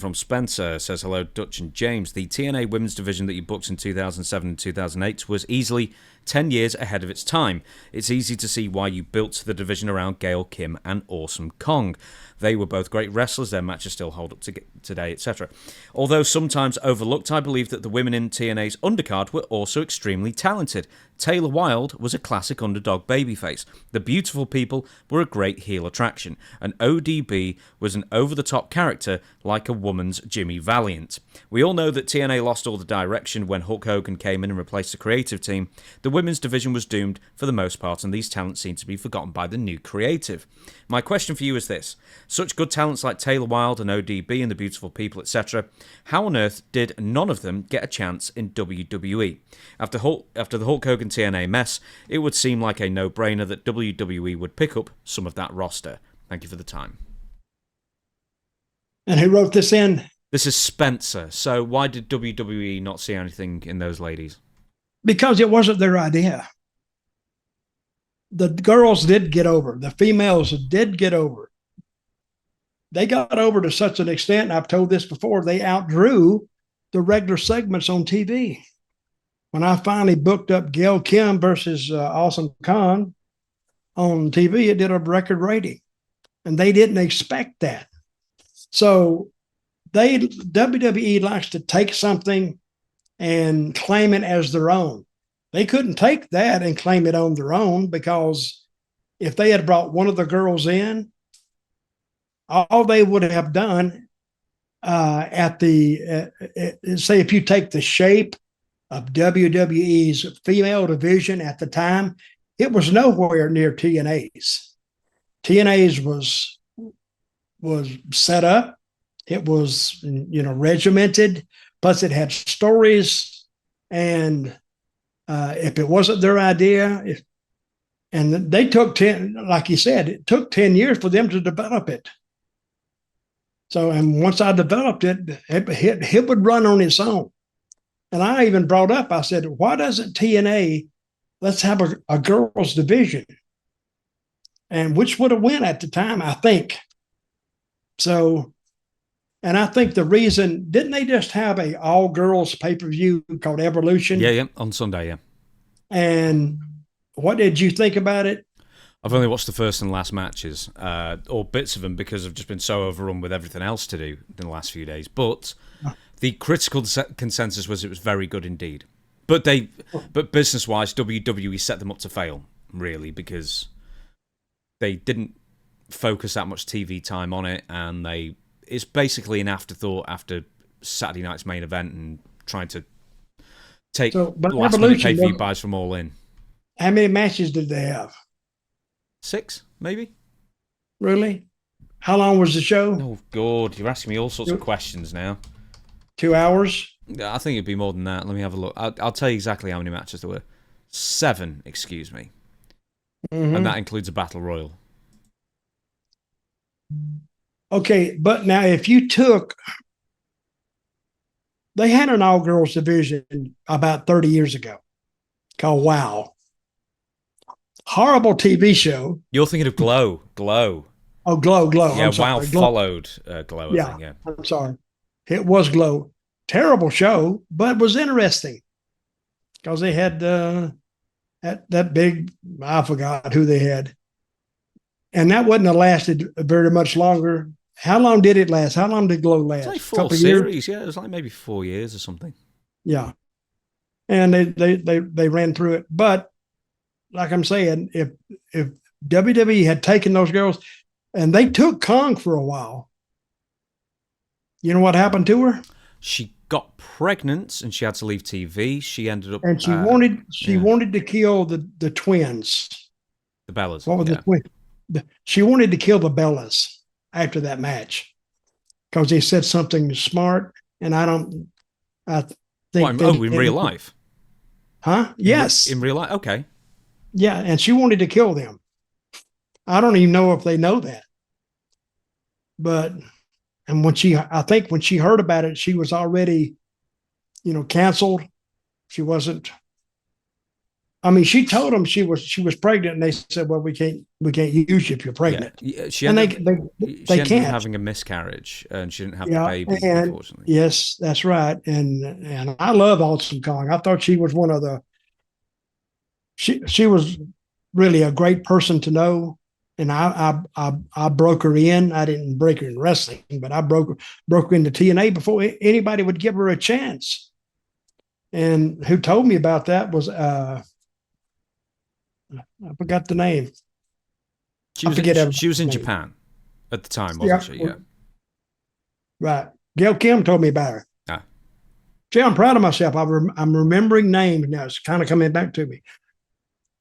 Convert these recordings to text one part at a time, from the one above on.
from Spencer. Says, hello, Dutch and James. The TNA women's division that you booked in 2007 and 2008 was easily 10 years ahead of its time. It's easy to see why you built the division around Gail Kim and Awesome Kong. They were both great wrestlers. Their matches still hold up today, etc. Although sometimes overlooked, I believe that the women in TNA's undercard were also extremely talented. Taylor Wilde was a classic underdog babyface. The Beautiful People were a great heel attraction. And ODB was an over-the-top character like a woman's Jimmy Valiant. We all know that TNA lost all the direction when Hulk Hogan came in and replaced the creative team. The women's division was doomed for the most part, and these talents seem to be forgotten by the new creative. My question for you is this. Such good talents like Taylor Wilde and ODB and the Beautiful People, etc., how on earth did none of them get a chance in WWE? After the Hulk Hogan TNA mess, it would seem like a no-brainer that WWE would pick up some of that roster. Thank you for the time. And who wrote this in? This is Spencer. So why did WWE not see anything in those ladies? Because it wasn't their idea. The girls did get over. The females did get over. They got over to such an extent, and I've told this before, they outdrew the regular segments on TV. When I finally booked up Gail Kim versus Awesome Kong on TV, it did a record rating. And they didn't expect that. So WWE likes to take something and claim it as their own. They couldn't take that and claim it on their own, because if they had brought one of the girls in, all they would have done say if you take the shape of WWE's female division at the time, it was nowhere near TNA's. TNA's was set up. It was, regimented. Plus, it had stories. And if it wasn't their idea, and they took 10, like you said, it took 10 years for them to develop it. So, and once I developed it, it would run on its own. And I even brought up, I said, why doesn't TNA, let's have a girls division? And which would have won at the time, I think. So, and I think the reason, didn't they just have a all-girls pay-per-view called Evolution? Yeah, on Sunday, yeah. And what did you think about it? I've only watched the first and last matches, or bits of them, because I've just been so overrun with everything else to do in the last few days. But the critical consensus was it was very good indeed. But business-wise, WWE set them up to fail, really, because they didn't focus that much TV time on it, and it's basically an afterthought after Saturday night's main event and trying to take last-minute pay-per-view buys from All In. How many matches did they have? 6, maybe. Really? How long was the show? Oh, God, you're asking me all sorts of questions now. 2 hours? I think it'd be more than that. Let me have a look. I'll tell you exactly how many matches there were. 7, excuse me. Mm-hmm. And that includes a battle royal. Okay, but now if you they had an all-girls division about 30 years ago called WOW. Horrible TV show. You're thinking of Glow. Oh, Glow. Yeah, WOW followed Glow, I think, yeah. I'm sorry. It was Glow. Terrible show, but it was interesting because they had that big, I forgot who they had. And that wouldn't have lasted very much longer. How long did it last? How long did Glow last? It's like 4 series, yeah. It was like maybe 4 years or something. Yeah. And they ran through it. But like I'm saying, if WWE had taken those girls, and they took Kong for a while, you know what happened to her? She got pregnant and she had to leave TV. She ended up, and she wanted to kill the twins, the Bellas. What were the twins? She wanted to kill the Bellas after that match because they said something smart, and I think in real life, huh? Yes, in real life. Okay, yeah, and she wanted to kill them. I don't even know if they know that, but and I think when she heard about it, she was already, canceled. She wasn't. I mean, she told them she was pregnant, and they said, "Well, we can't use you if you're pregnant." Yeah. She And ended, they up can't. having a miscarriage, and she didn't have Yeah, the baby, and unfortunately. yes, that's right. And I love Awesome Kong. I thought she was one of the. She was really a great person to know, and I broke her in. I didn't break her in wrestling, but I broke her into TNA before anybody would give her a chance. And who told me about that was I forgot the name. She was in Japan at the time, wasn't she? Yeah. Right. Gail Kim told me about her. Ah. See, I'm proud of myself. I'm remembering names now. It's kind of coming back to me.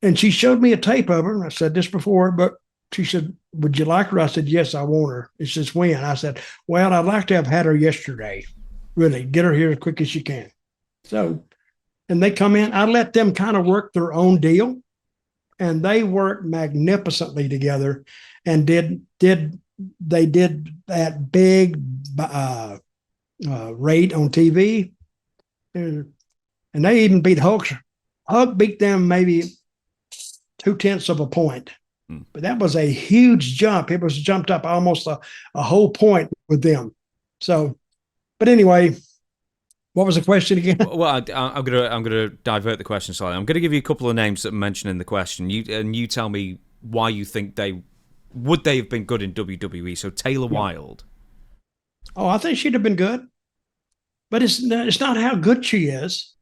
And she showed me a tape of her. And I said this before, but she said, "Would you like her?" I said, "Yes, I want her." She says, "When?" I said, "Well, I'd like to have had her yesterday. Really, get her here as quick as you can." So, and they come in. I let them kind of work their own deal, and they worked magnificently together, and did that big rate on TV, and they even beat Hulk. Hulk beat them maybe 0.2 of a point, but that was a huge jump. It was jumped up almost a whole point with them. So, but anyway, what was the question again? Well, I'm gonna divert the question slightly. I'm gonna give you a couple of names that are mentioned in the question. You tell me why you think they have been good in WWE. So Taylor Wilde. Oh, I think she'd have been good, but it's not how good she is.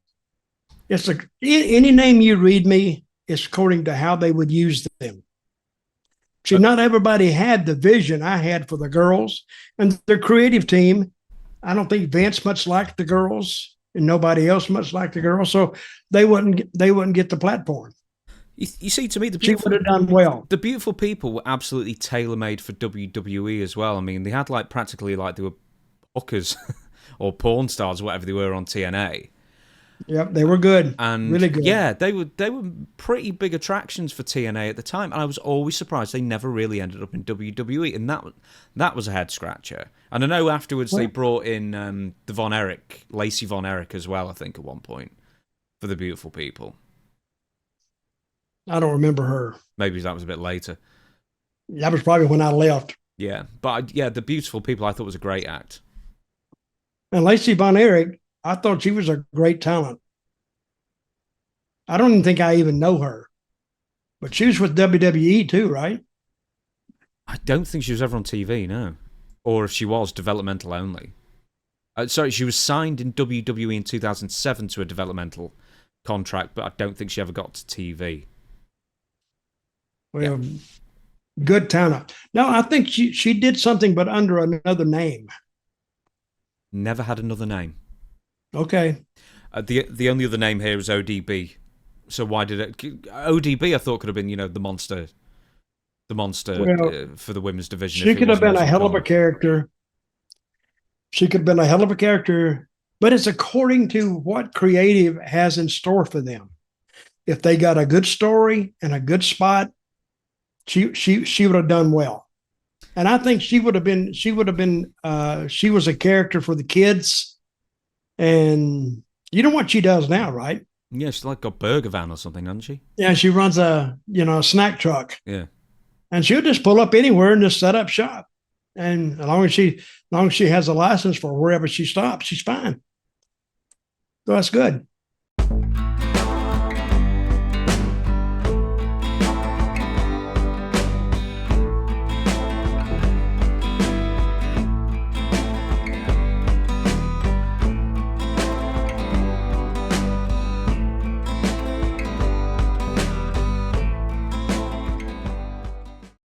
It's any name you read me is according to how they would use them. See, not everybody had the vision I had for the girls and their creative team. I don't think Vince much liked the girls, and nobody else much liked the girls, so they wouldn't get the platform. You see, to me, she would have done well. The beautiful people were absolutely tailor-made for WWE as well. I mean, they had practically they were hookers or porn stars, whatever they were on TNA. Yep, they were good, and really good. Yeah, they were pretty big attractions for TNA at the time, and I was always surprised they never really ended up in WWE, and that was a head scratcher. And I know afterwards they brought in the Lacey Von Erich as well, I think at one point for the beautiful people. I don't remember her. Maybe that was a bit later. That was probably when I left. Yeah, but the beautiful people I thought was a great act. And Lacey Von Erich, I thought she was a great talent. I don't even think I even know her, but she was with WWE too, right? I don't think she was ever on TV, no. Or if she was, developmental only. Sorry, she was signed in WWE in 2007 to a developmental contract, but I don't think she ever got to TV. Well, good talent. No, I think she did something, but under another name. Never had another name. Okay. The only other name here is ODB. So why did it? ODB I thought could have been the monster for the women's division. She could have been a hell of a character. She could have been a hell of a character, but it's according to what creative has in store for them. If they got a good story and a good spot, she would have done well. And I think she was a character for the kids. And you know what she does now, right? Yeah, she's got a burger van or something, hasn't she? Yeah, she runs a snack truck. Yeah. And she'll just pull up anywhere and just set up shop. And as long as she has a license for wherever she stops, she's fine. So that's good.